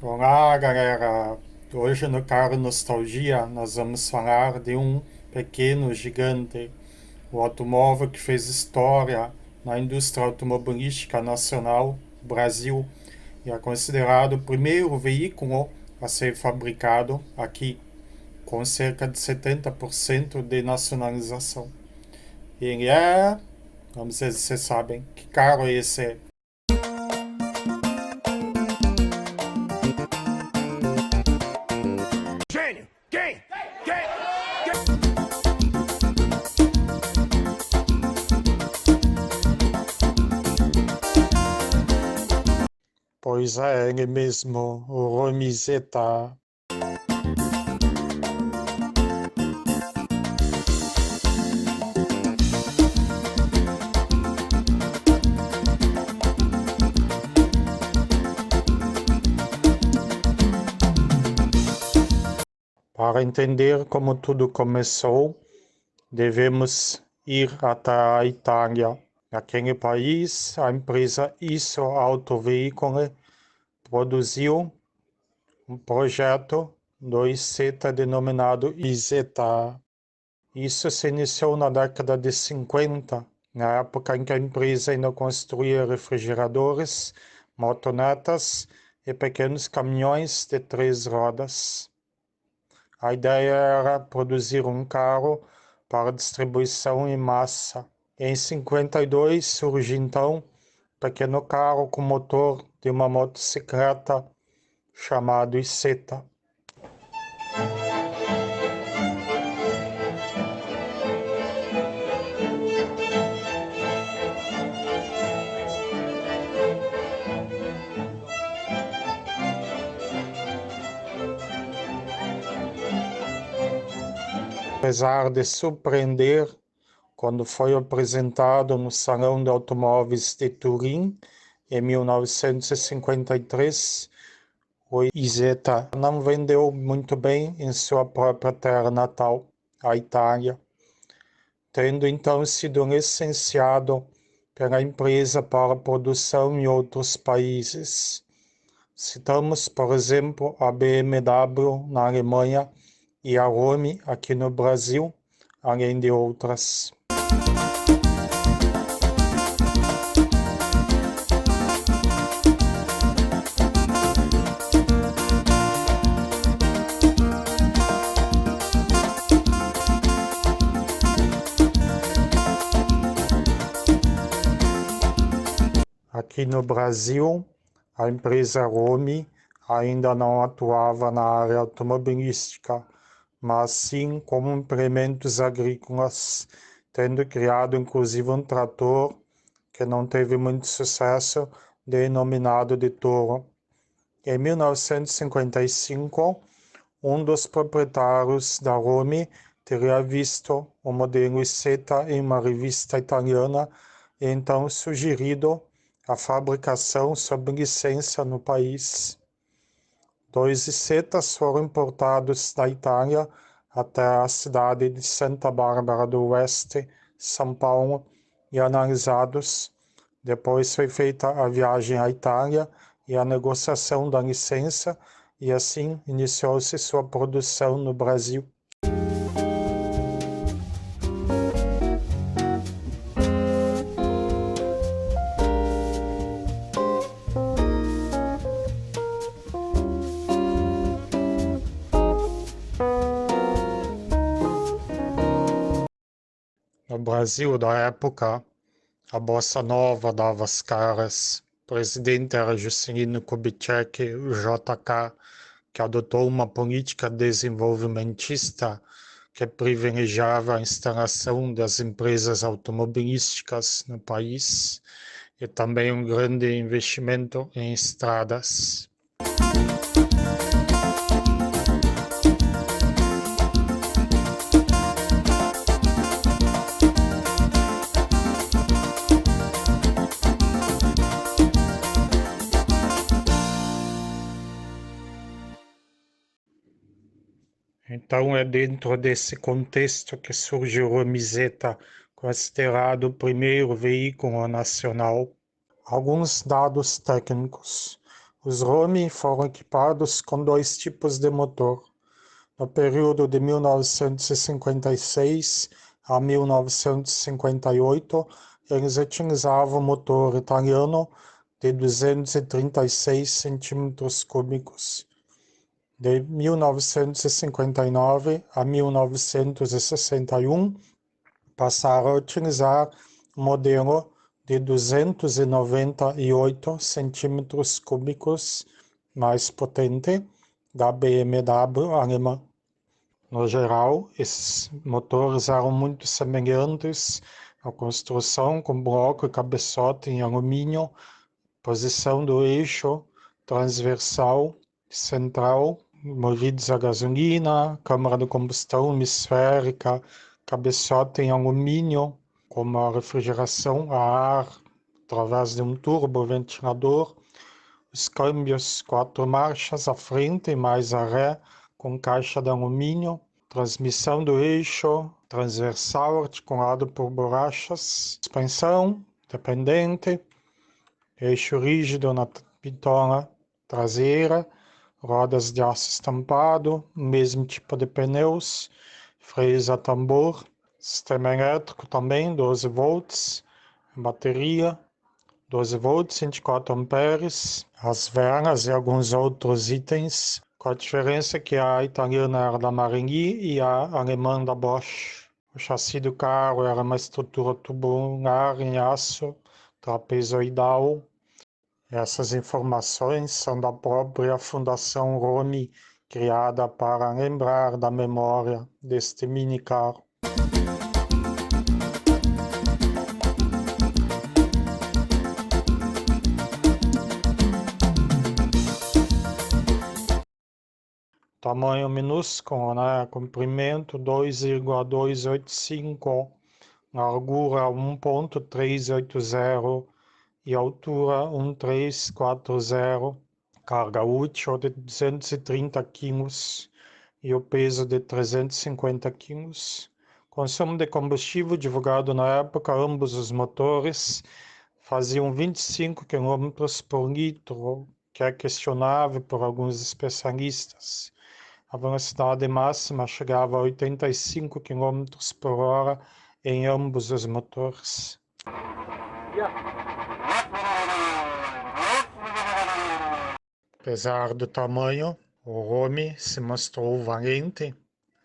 Olá, galera! Hoje no Caro Nostalgia nós vamos falar de um pequeno gigante, o automóvel que fez história na indústria automobilística nacional, Brasil, e é considerado o primeiro veículo a ser fabricado aqui, com cerca de 70% de nacionalização. Ele é, vamos ver se vocês sabem, que carro é esse? Gênio! Quem? Quem? Pois é, ele mesmo, o Romizeta. Para entender como tudo começou, devemos ir até a Itália. Naquele país, a empresa Isso Autoveículo produziu um projeto do IZETA denominado IZETA. Isso se iniciou na década de 50, na época em que a empresa ainda construía refrigeradores, motonetas e pequenos caminhões de 3 rodas. A ideia era produzir um carro para distribuição em massa. Em 52 surge então um pequeno carro com motor de uma motocicleta chamado Isetta. Apesar de surpreender, quando foi apresentado no Salão de Automóveis de Turim, em 1953, o Isetta não vendeu muito bem em sua própria terra natal, a Itália, tendo então sido licenciado pela empresa para produção em outros países. Citamos, por exemplo, a BMW na Alemanha e a Rome aqui no Brasil, além de outras. Aqui no Brasil, a empresa Rome ainda não atuava na área automobilística, mas sim como implementos agrícolas, tendo criado inclusive um trator que não teve muito sucesso, denominado de Toro. Em 1955, um dos proprietários da Rome teria visto o modelo Isetta em uma revista italiana e então sugerido a fabricação sob licença no país. 2 Issettas foram importados da Itália até a cidade de Santa Bárbara do Oeste, São Paulo, e analisados. Depois foi feita a viagem à Itália e a negociação da licença, e assim iniciou-se sua produção no Brasil. No Brasil da época, a bossa nova dava as caras. O presidente era Juscelino Kubitschek, o JK, que adotou uma política desenvolvimentista que privilegiava a instalação das empresas automobilísticas no país e também um grande investimento em estradas. Então é dentro desse contexto que surge o Romizeta, considerado o primeiro veículo nacional. Alguns dados técnicos. Os Romi foram equipados com dois tipos de motor. No período de 1956 a 1958, eles utilizavam motor italiano de 236 centímetros cúbicos. De 1959 a 1961, passaram a utilizar o modelo de 298 centímetros cúbicos mais potente da BMW alemã. No geral, esses motores eram muito semelhantes à construção com bloco e cabeçote em alumínio, posição do eixo transversal central, movidos a gasolina, câmara de combustão hemisférica, cabeçote em alumínio, como a refrigeração a ar através de um turboventilador, os câmbios 4 marchas à frente e mais a ré, com caixa de alumínio, transmissão do eixo transversal articulado por borrachas, suspensão dependente, eixo rígido na bitola traseira, rodas de aço estampado, mesmo tipo de pneus, freios a tambor, sistema elétrico também, 12 volts, bateria, 12 volts, 24 amperes, as velas e alguns outros itens, com a diferença que a italiana era da Marenghi e a alemã da Bosch. O chassi do carro era uma estrutura tubular em aço trapezoidal. Essas informações são da própria Fundação Romi, criada para lembrar da memória deste mini carro. Tamanho minúsculo, né? Comprimento 2,285, largura 1,380 e altura 1,340, carga útil de 230 kg e o peso de 350 kg. Consumo de combustível divulgado na época, ambos os motores faziam 25 km por litro, que é questionável por alguns especialistas. A velocidade máxima chegava a 85 km por hora em ambos os motores. Apesar do tamanho, o Romi se mostrou valente,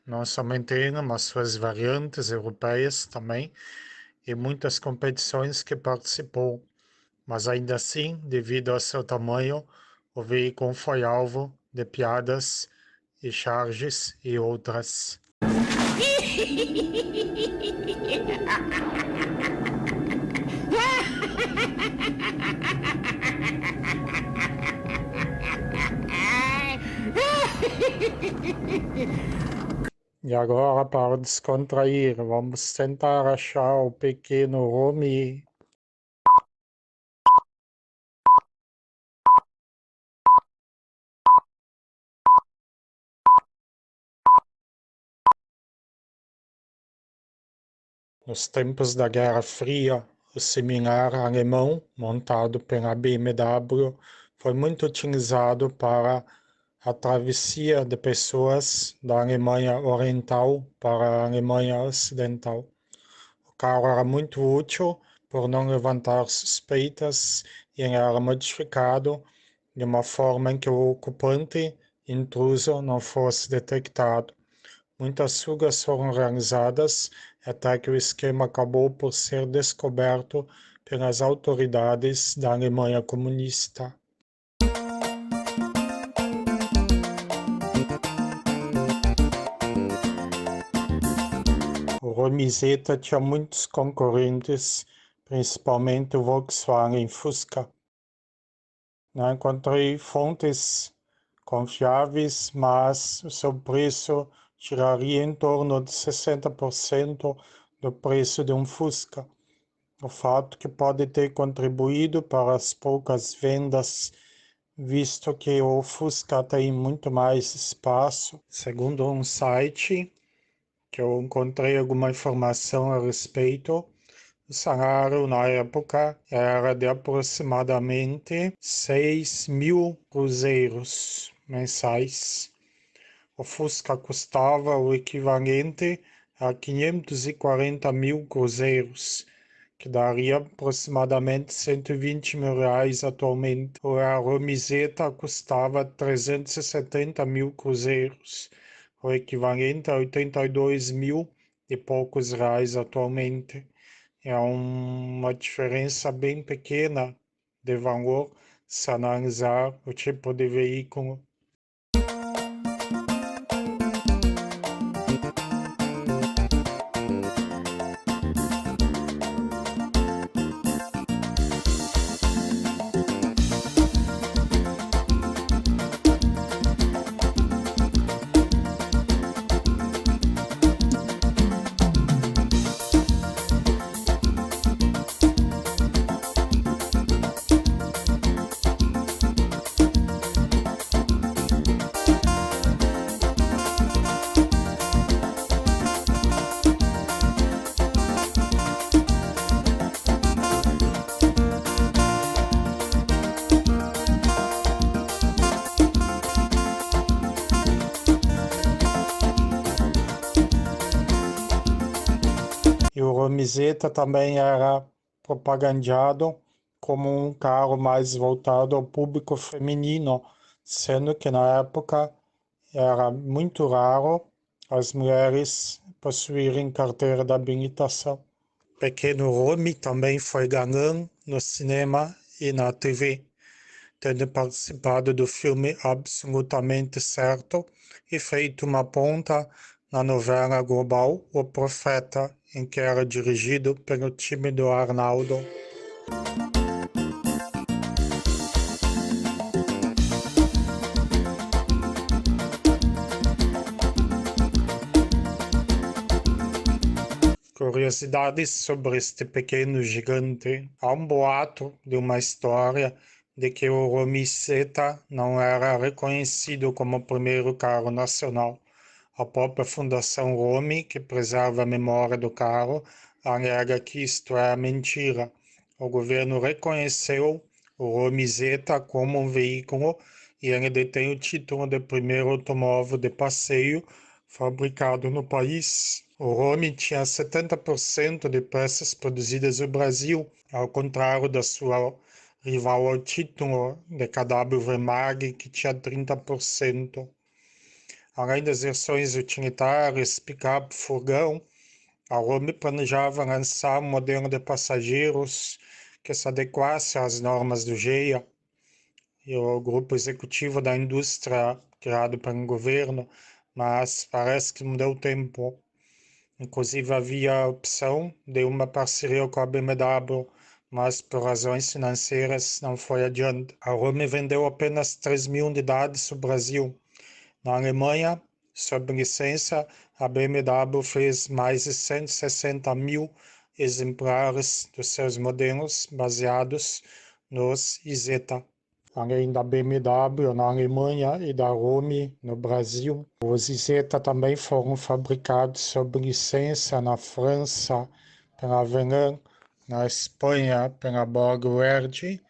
não somente ele, mas suas variantes europeias também, e muitas competições que participou. Mas ainda assim, devido ao seu tamanho, o veículo foi alvo de piadas e charges e outras. E agora, para descontrair, vamos tentar achar o pequeno Romi. Nos tempos da Guerra Fria, o similar alemão, montado pela BMW, foi muito utilizado para a travessia de pessoas da Alemanha Oriental para a Alemanha Ocidental. O carro era muito útil por não levantar suspeitas e ele era modificado de uma forma em que o ocupante intruso não fosse detectado. Muitas fugas foram realizadas até que o esquema acabou por ser descoberto pelas autoridades da Alemanha comunista. O Romi Zeta tinha muitos concorrentes, principalmente o Volkswagen Fusca. Não encontrei fontes confiáveis, mas o seu preço giraria em torno de 60% do preço de um Fusca. O fato que pode ter contribuído para as poucas vendas, visto que o Fusca tem muito mais espaço. Segundo um site que eu encontrei alguma informação a respeito, O salário na época era de aproximadamente 6.000 cruzeiros mensais. O Fusca custava o equivalente a 540 mil cruzeiros, que daria aproximadamente 120 mil reais atualmente. A Romizeta custava 370 mil cruzeiros, o equivalente a 82 mil e poucos reais atualmente. É uma diferença bem pequena de valor se analisar o tipo de veículo. E o Romizeta também era propagandeado como um carro mais voltado ao público feminino, sendo que na época era muito raro as mulheres possuírem carteira de habilitação. Pequeno Romy também foi galã no cinema e na TV, tendo participado do filme Absolutamente Certo e feito uma ponta na novela global O Profeta, em que era dirigido pelo tímido Arnaldo. Curiosidades sobre este pequeno gigante. Há um boato de uma história de que o Romizeta não era reconhecido como o primeiro carro nacional. A própria Fundação Romy, que preserva a memória do carro, alega que isto é mentira. O governo reconheceu o Romizeta como um veículo e ele detém o título de primeiro automóvel de passeio fabricado no país. O Romy tinha 70% de peças produzidas no Brasil, ao contrário da sua rival ao título, de KW Mag, que tinha 30%. Além das versões utilitárias, picape, furgão, a Romy planejava lançar um modelo de passageiros que se adequasse às normas do GEA, e o grupo executivo da indústria criado pelo governo, mas parece que não deu tempo. Inclusive havia a opção de uma parceria com a BMW, mas por razões financeiras não foi adiante. A Romy vendeu apenas 3.000 unidades no Brasil. Na Alemanha, sob licença, a BMW fez mais de 160 mil exemplares dos seus modelos baseados nos Isetta. Além da BMW na Alemanha e da Romy no Brasil, os Isetta também foram fabricados sob licença na França pela Velan, na Espanha pela Borgward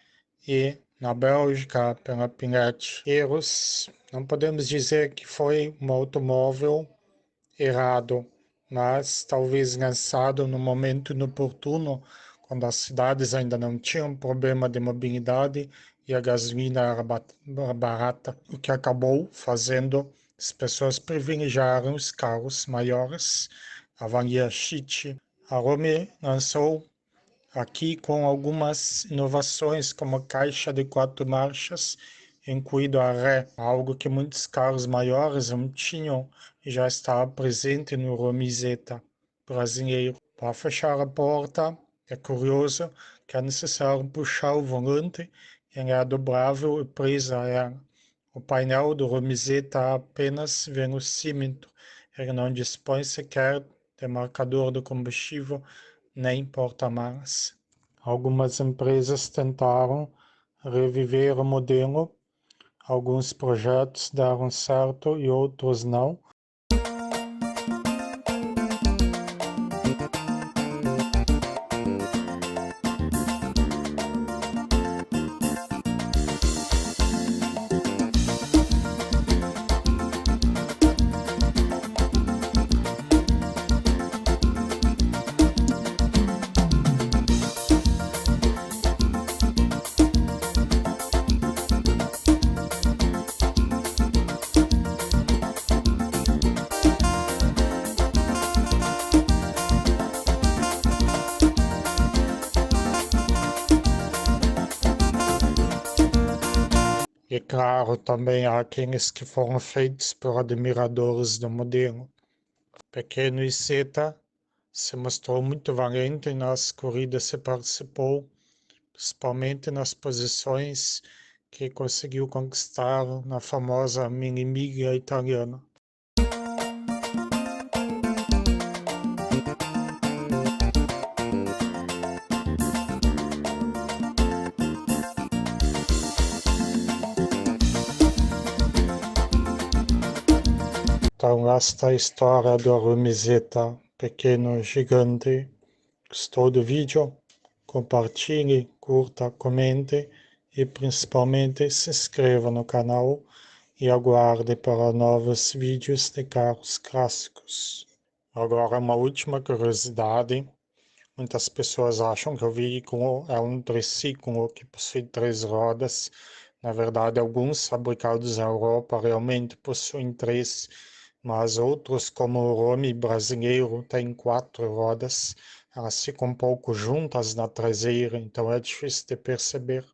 e na Bélgica pela Pinet. Erros, não podemos dizer que foi um automóvel errado, mas talvez lançado no momento inoportuno, quando as cidades ainda não tinham problema de mobilidade e a gasolina era barata, o que acabou fazendo as pessoas privilegiarem os carros maiores, a Valia Chit. A Romy lançou aqui com algumas inovações, como a caixa de 4 marchas, incluído a ré, algo que muitos carros maiores não tinham e já estava presente no Romizeta brasileiro. Para fechar a porta, é curioso que é necessário puxar o volante, ele é dobrável e presa a ela. O painel do Romizeta é apenas verossímil, ele não dispõe sequer de marcador de combustível nem porta-malas. Algumas empresas tentaram reviver o modelo, alguns projetos deram certo e outros não. claro, também há aqueles que foram feitos por admiradores do modelo. Pequeno Iceta se mostrou muito valente nas corridas que participou, principalmente nas posições que conseguiu conquistar na famosa mini miglia italiana. Então esta é a história do Arumizeta, pequeno gigante. Gostou do vídeo? Compartilhe, curta, comente e principalmente se inscreva no canal e aguarde para novos vídeos de carros clássicos. Agora uma última curiosidade. Muitas pessoas acham que o veículo é um triciclo que possui 3 rodas. Na verdade, alguns fabricados na Europa realmente possuem 3, mas outros, como o Romy brasileiro, têm 4 rodas. Elas ficam um pouco juntas na traseira, então é difícil de perceber.